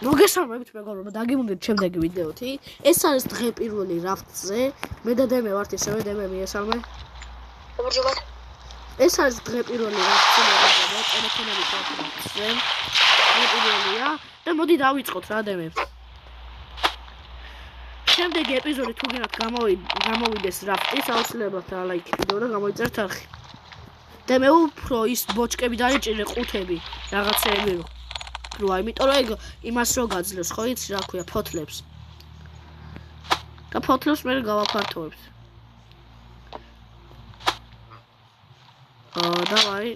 მოგესალმებით მეგობრებო, დაგიმუნდეთ შემდეგი ვიდეოთი. ეს არის დღე პირველი რაფტზე. მე და დემე ვართ ისევე, დემე მიესალმე. გამარჯობა. ეს არის დღე პირველი რაფტზე, მეგობრებო, ტელეფონები გვაქვს. დღე პირველია და მოდი დავიწყოთ რა დემე. შემდეგი ეპიზოდი თუ გინდათ გამოვიდეს რაფტის, აუცილებლად ლაიქი ვიდეო და გამოიწერთ არხი. დემე უფრო ის ბოჭკები დაიჭირე ყუთები, რაღაცეები რო. იმიტომ რომ ეგ იმას რო გაძლევს, ხო იცი რა ქვია, ფოთლებს. და ფოთლებს მე გავაფართოვებს. დავაი,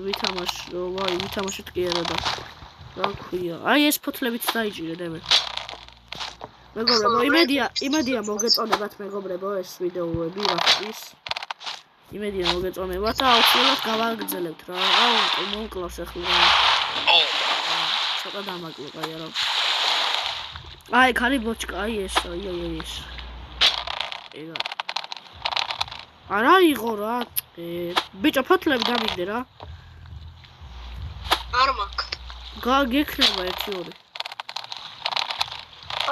ვითამაშოთ კი არა და რა ქვია. აი ეს ფოთლებიც დაიჭირე დემე. მეგობრებო, იმედია მოგეწონებათ მეგობრებო ეს ვიდეოები რაფტის. იმედია მოგეწონებათ და აუცილებლად გავაგრძელებთ რა. აუ, მომკლავს ახლა. ცოტა დამაკლებ აი არა. აი ხარი ბოჭკა, აი ეს, აი ეს. ეგა. არა იღო რა. ბიჭო ფოთლები დამიგდე რა. არ მაქვს. გაგექნება 1-2.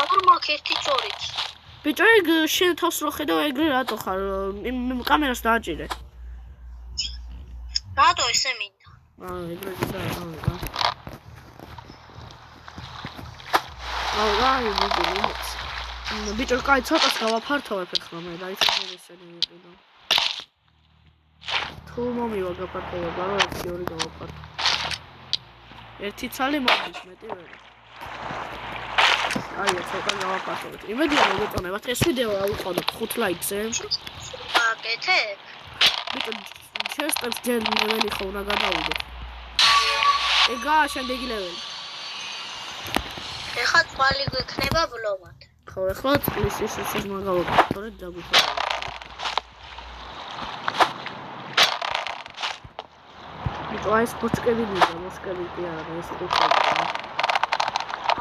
არ მაქვს 1-2-იც. ბიჭო ეგ შენ თავს რო ხედავ ეგრე რატო ხარ? კამერას დააჭირე. რატო ესე მინდა? ეგრე და ბიჭო, კაი, ცოტას გავაფართოვებ ახლა მე და ის ესენი ვიყიდო. თუ მომივა გაფართოვება, რომ 1-2 გავაფართო. ერთი ცალი მომდის, მეტი ვერ. აი, ცოტა გავაფართოვეთ. იმედია მოგეწონებათ ეს ვიდეო ავუყოთ 5 ლაიქზე. აკეთებ? ბიჭო, შეესწრებს ჯერ ლეველი ხო უნდა გადავიდე. ეგაა შემდეგი ლეველი. ეხლა წყალი გვექნება ბლომად. ხო, ეხლა წყლის ის მაგავაკეთებ, თორე დაგვიხვდა. ბიჭო, ეს ბოჭკები მინდა, ბოჭკები კი არა, ეს ყუთები.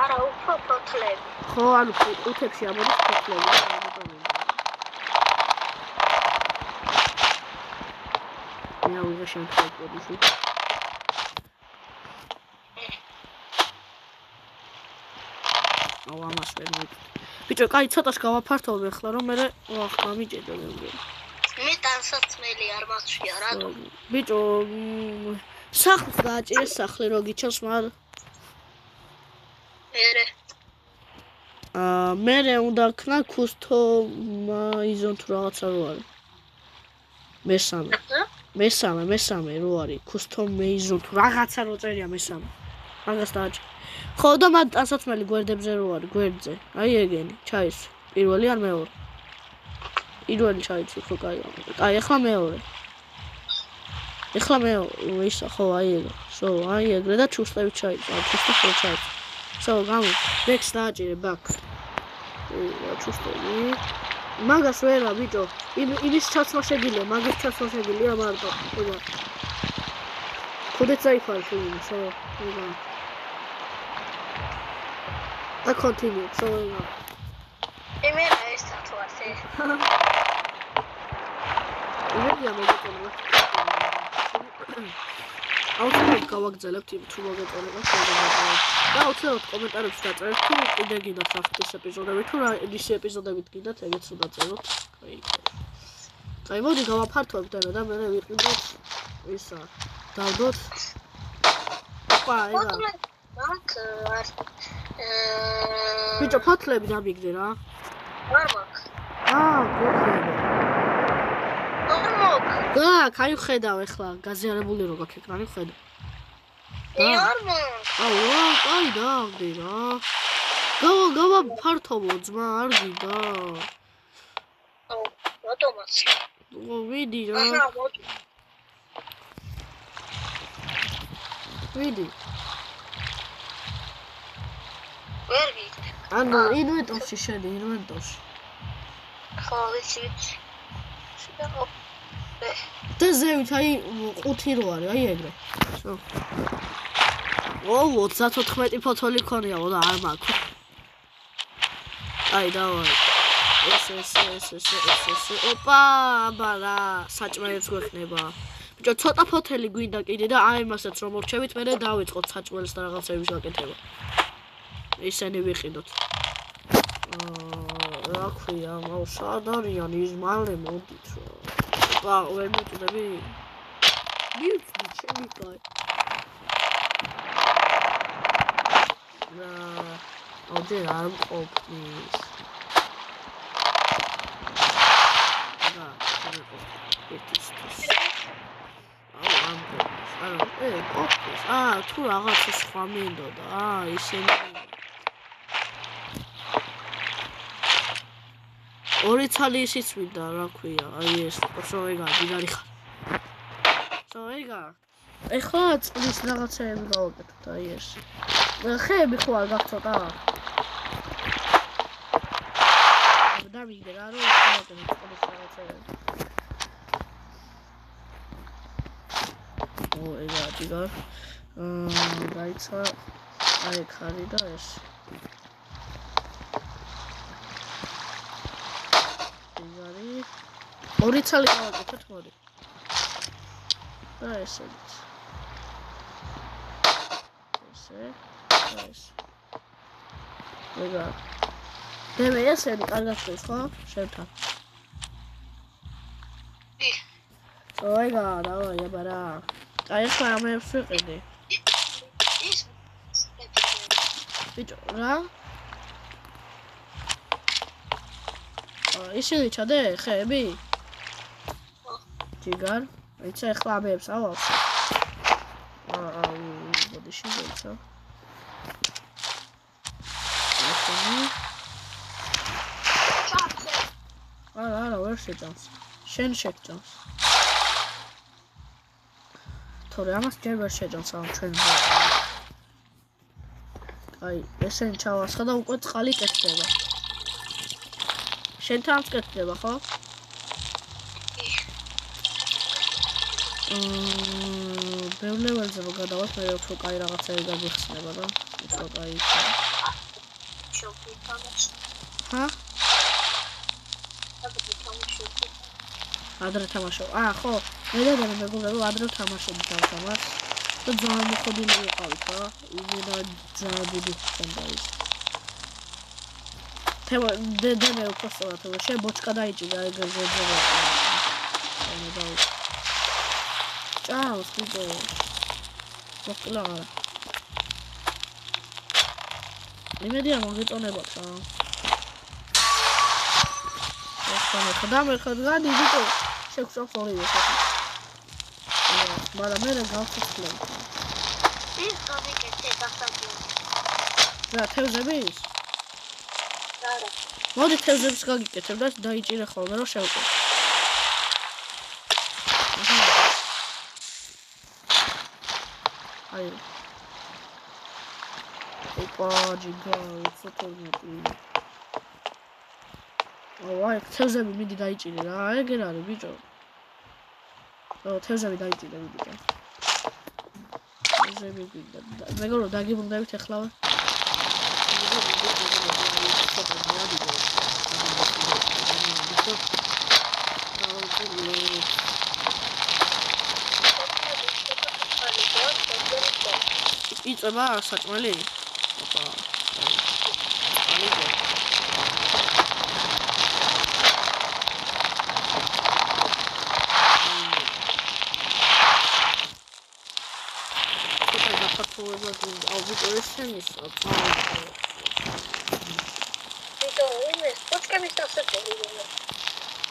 არა, უფრო ფოთლები. ხო, ანუ ყუთებში ამოდის ფოთლები, ამიტომ მინდა. მე ვიღე შემთხვევაში. აუ ამას ვერ მივიდე. ბიჭო, კაი, ცოტას გავაფართოვებ ახლა რომ მე გამიჭედო მე. მე ტანსაცმელი არ მაქვს რატო? ბიჭო, სახლს გააჭირე სახლი რო გიჩოს მაგ. მერე უნდა ქნა ქუსთო იზონ თუ რაღაცა რო არის. მესამე რო არის. ქუსთო მეიზონ თუ რაღაცა რო წერია მესამე. მაგას დააჭირე. ხო და მაგ ტანსაცმელი გვერდებზე რო არის, გვერდზე. აი ეგენი, ჩაის. პირველი არ მეორე. პირველი ჩაიცი ხო კაი. აი ახლა მეორე. ეხლა ისა ხო აი ეგ. სო აი ეგრე და ჩუსტევი ჩაიცი. ჩუსტი ხო ჩაიცი. სო გამო, ბექს დააჭირე ბაქ. ჩუსტევი. მაგას ვერა ბიჭო. იმის ჩაცმა შეგიძლია, მაგის ჩაცმა შეგიძლია მარტო. ხოდა. ხოდეც აიფარ ფილმი, სო. ხოდა. და კონტინიუ, so იმენა ეს თათვასე. იმედია მოგეწონებათ. აუცილებლად გავაგრძელებთ იმ თუ მოგეწონებათ შეგიძლიათ. და აუცილებლად კომენტარებში დაწერეთ თუ კიდე გინდათ რაფტის ეპიზოდები თუ რა ისი ეპიზოდებით გინდათ ეგეც უნდა წეროთ. აი მოდი გავაფართოვებთ და მე ვიყიდოთ ისა. დავდოთ. ოპა ეგა. ბიჭო, ფოთლები დამიგდე რა. არ მაქვს. გექნება. არ მაქვს. კაი ხედავ ახლა, გაზიარებული რო გაქვს ეკრანი ხედავ. არ მაქვს. კაი დავდე რა. გავაფართოვო ძმა, არ გინდა. რატომაც? ვიდი რა. ვიდი. ვერ ვიგდე. ანუ ინვენტორში შედი, ინვენტორში. ხო, ვიცი. და ზევით აი ყუთი რო არის, აი ეგრე. ო 34 ფოთოლი ქონია და არ მაქვს. აი დავაი. ეს. ოპა, აბარა, საჭმელიც გვექნება. ბიჭო, ცოტა ფოთელი გვინდა კიდე და აი მასაც რომ მორჩევით, მე დავიწყოთ საჭმელს და რაღაცების გაკეთება. ისინი ვიყიდოთ. რა ქვია, სად არიან ის მალე მოდით რა. ვერ მოვწდები. მივწდი ჩემი კაი. ჯერ არ მყოფნის. თუ რაღაცა სხვა მინდოდა, ისინი ორი ცალი ისიც მინდა, რა ქვია, აი ეს, ეგა, დიდარი ხარ. ეგა. ეხლა წლის რაღაცეები გავაკეთოთ, აი ეს. ხეები ხო არ გაქვს ცოტა? დამიგდე რა, რომ გავაკეთოთ წლის რაღაცეები. ეგა დიდარ. დაიცა აი ხარი და ეს. ორი ცალი გავაკეთოთ, მოდი. და ესეც. ეს. ეგა. მე ესენი კარგად ხდება, ხო? შევთან. ეგა, დავაი, აბა რა. აი ახლა ამებს ვიყიდი. ბიჭო, რა? ისინი ჩადე, ხეები? ჯიგარ, იცი ახლა ამებს ავალს. მოდი შევეცა. არა, ვერ შეჭამს. შენ შეჭამს. თორე ამას ჯერ ვერ შეჭამს ამ ჩვენ. აი, ესენ ჩავასხა და უკვე წყალი კეთდება. შენ თავს კეთდება, ხო? ბევრ ლეველზე რო გადავართ, მე უფრო კაი რაღაცები გაგვიხსნება და უფრო კაი იქნება. ჰა? ადრე თამაშობ. ხო, მე და მეგობრებო ადრე თამაშობთ ამას. და ძალიან მოხდილი ვიყავით, რა. იმენა ძალიან დიდი ხდება ის. დედამე უფრო სწორად, შენ ბოჩკა დაიჭირა ეგრე. ჭავს, ვიდო. მოკლა. იმედია მოგეწონებათ რა. ხდამე ხდადი ვიდო. შეგვწევს ორივე ხეთი. მაგრამ მე გავხსნე. ის გამიკეთე დასაბლო. რა თევზების? რა. მოდი თევზებს გაგიკეთებ და დაიჭირე ხოლმე რომ შევკო. აი. ოპა, ჯიგა, ფოტოები. აი, თევზები მიდი დაიჭირე რა, ეგერ არის ბიჭო. თევზები დაიჭირე ბიჭო. თევზები გინდა. მეგობრებო, დაგიბრუნდებით ახლავე. იწება საჭმელი? ოპა.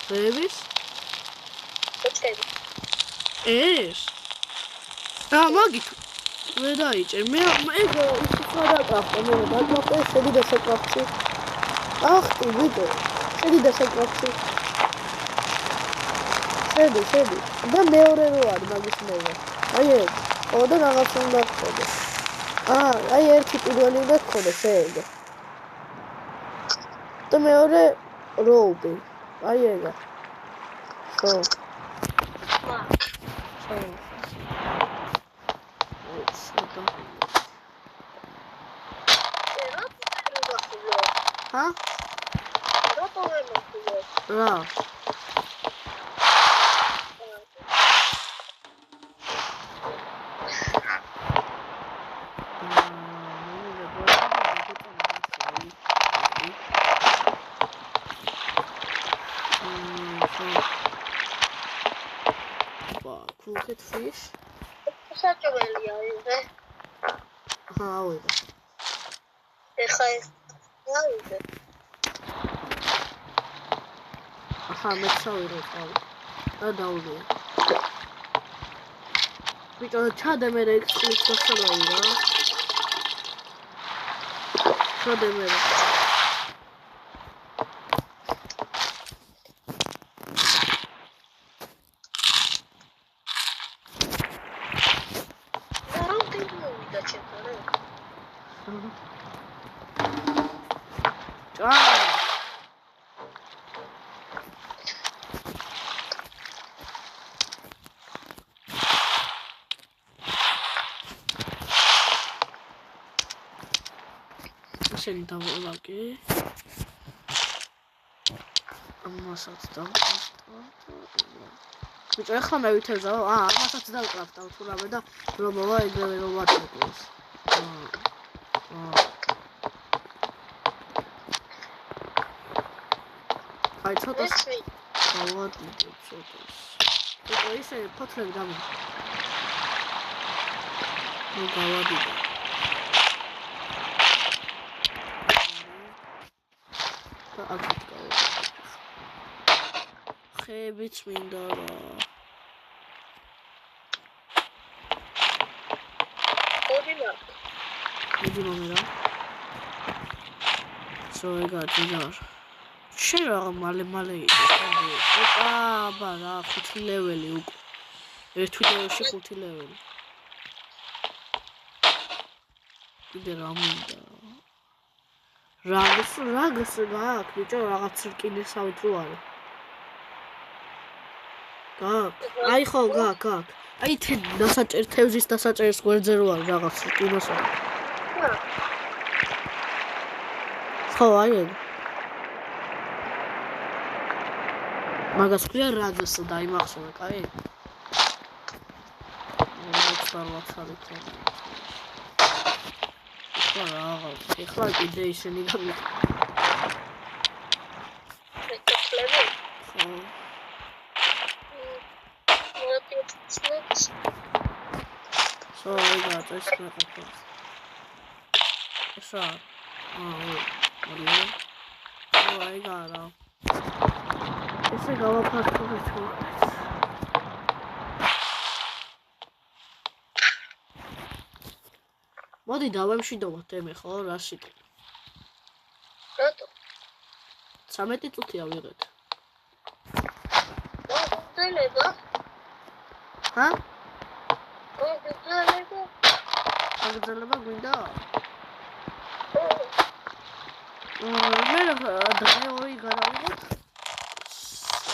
Babies? Es? Magit. Where are you? Me ego is faragraf. Me bagma shedi da sakrafchi. Tu video. Shedi da sakrafchi. Shedi. Da meore ro ar magis meva. Ai oda ragas unda khode. Ai erki pirvali da khode shega. Da meore robe. Ai ega. So. Huh? No. pocket fish. საჭმელია იღე. აჰა, ავიღე. ეხა ეს დავიღე. აჰა, მე წავიღე ყავი. და დავიღე. ბიჭო, ჩადე მე ეს კლიქ დასალაი რა. ჩადე მე. შენ დავოლაკე. ამასაც დავკრავ. ბიჭო, ეხლა მე ვითეზავ. ამასაც დავკრავ თუ რამე და რომ მოვა ეგრევე რომ ვატყოს. აი ცოტას გავადიდე ცოტას. ბიჭო, ისე ფოთლები დამი. ნუ გავადიდე. ხეებიც მინდა რა. მიდი მომერა. ეგარ. შენ რა მალე იყო. აბა რა 5 ლეველი უკვე. ერთ ვიდეოში 5 ლეველი. კიდე რა მინდა. რაგს გაქვს ბიჭო რაღაც რკინისავით რო არის. აი ხო გაქვს. აი თევზის დასაჭერის გვერდზე რო არის რაღაც რკინისავი. ხო აი ეგ. მაგას ქვია რაგს დაიმახსოვრე, კაი? ეხლა კიდე ისინი გამით. ესე გავაფართოვე თუ მოდი დავემშვიდობოთ ემე ხო რა სიტყვა რატო 13 წუთია ვიღეთ გძელება ჰა გძელება გვინდა მე დღე ორი გადავიღოთ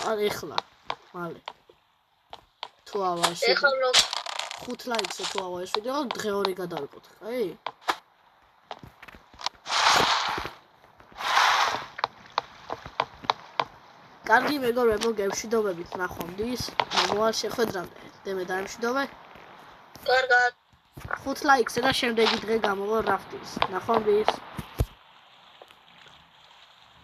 ეხლა მალე თუ ავა ეს ეხლა 5 ლაიქზე თუ ავა ეს ვიდეო დღე ორი გადავიღოთ კაი კარგი მეგობრებო გემშვიდობებით ნახვამდის მოვალ შეხვედრამდე დემე დაემშვიდობე კარგად 5 ლაიქზე და შემდეგი დღე გამოვა რაფტის ნახვამდის